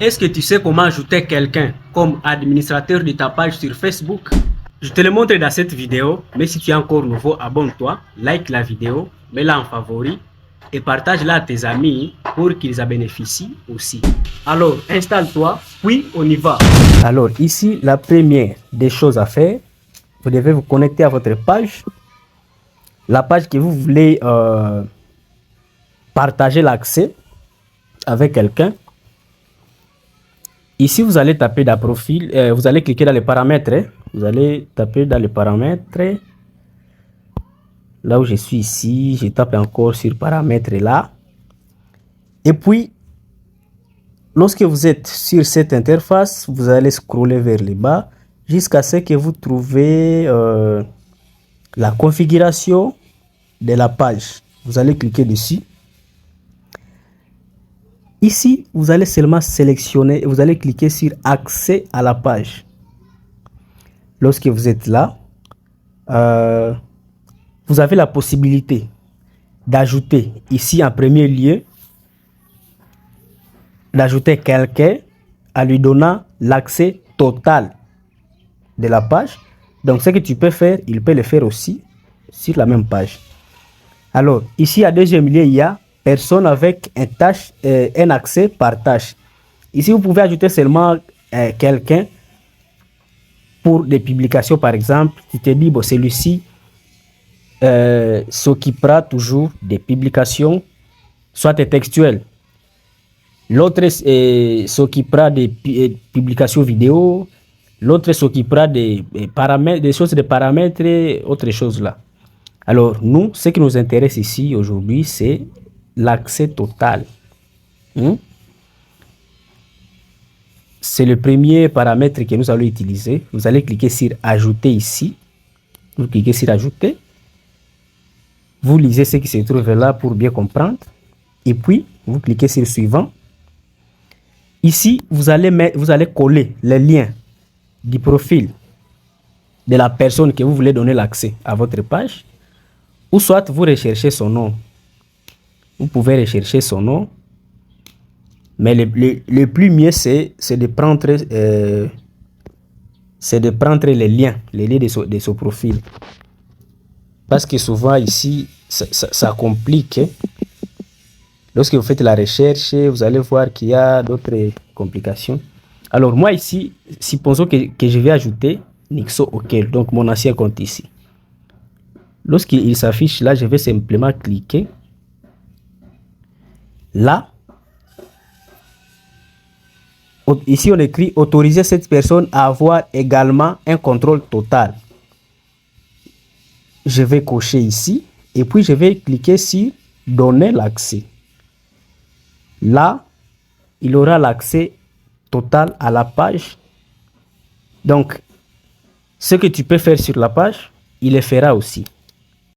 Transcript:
Est-ce que tu sais comment ajouter quelqu'un comme administrateur de ta page sur Facebook? Je te le montre dans cette vidéo, mais si tu es encore nouveau, abonne-toi, like la vidéo, mets-la en favori et partage-la à tes amis pour qu'ils en bénéficient aussi. Alors, installe-toi, puis on y va. Alors, ici, la première des choses à faire, vous devez vous connecter à votre page. La page que vous voulez partager l'accès avec quelqu'un. Ici, vous allez taper dans profil, vous allez cliquer dans les paramètres. Vous allez taper dans les paramètres. Là où je suis ici, je tape encore sur paramètres là. Et puis, lorsque vous êtes sur cette interface, vous allez scroller vers le bas jusqu'à ce que vous trouvez la configuration de la page. Vous allez cliquer dessus. Ici, vous allez seulement sélectionner, vous allez cliquer sur accès à la page. Lorsque vous êtes là, vous avez la possibilité d'ajouter ici en premier lieu, d'ajouter quelqu'un en lui donnant l'accès total de la page. Donc ce que tu peux faire, il peut le faire aussi sur la même page. Alors ici à deuxième lieu, il y a personne avec un accès par tâche. Ici vous pouvez ajouter seulement quelqu'un pour des publications par exemple. Tu te dis bon, celui-ci s'occupera toujours des publications soit textuelles. L'autre s'occupera des publications vidéo. L'autre s'occupera des paramètres, des choses de paramètres et autres choses là. Alors nous, ce qui nous intéresse ici aujourd'hui, c'est l'accès total. C'est le premier paramètre que nous allons utiliser. Vous allez cliquer sur ajouter ici. Vous cliquez sur ajouter. Vous lisez ce qui se trouve là pour bien comprendre. Et puis, vous cliquez sur suivant. Ici, vous allez coller les liens du profil de la personne que vous voulez donner l'accès à votre page. Ou soit vous recherchez son nom. Vous pouvez rechercher son nom. Mais le plus mieux, c'est de prendre les liens de son profil. Parce que souvent ici, ça complique. Lorsque vous faites la recherche, vous allez voir qu'il y a d'autres complications. Alors moi ici, supposons que je vais ajouter Nixo OK, donc mon ancien compte ici. Lorsqu'il s'affiche là, je vais simplement cliquer. Là, ici on écrit autoriser cette personne à avoir également un contrôle total. Je vais cocher ici et puis je vais cliquer sur donner l'accès. Là, il aura l'accès total à la page. Donc, ce que tu peux faire sur la page, il le fera aussi.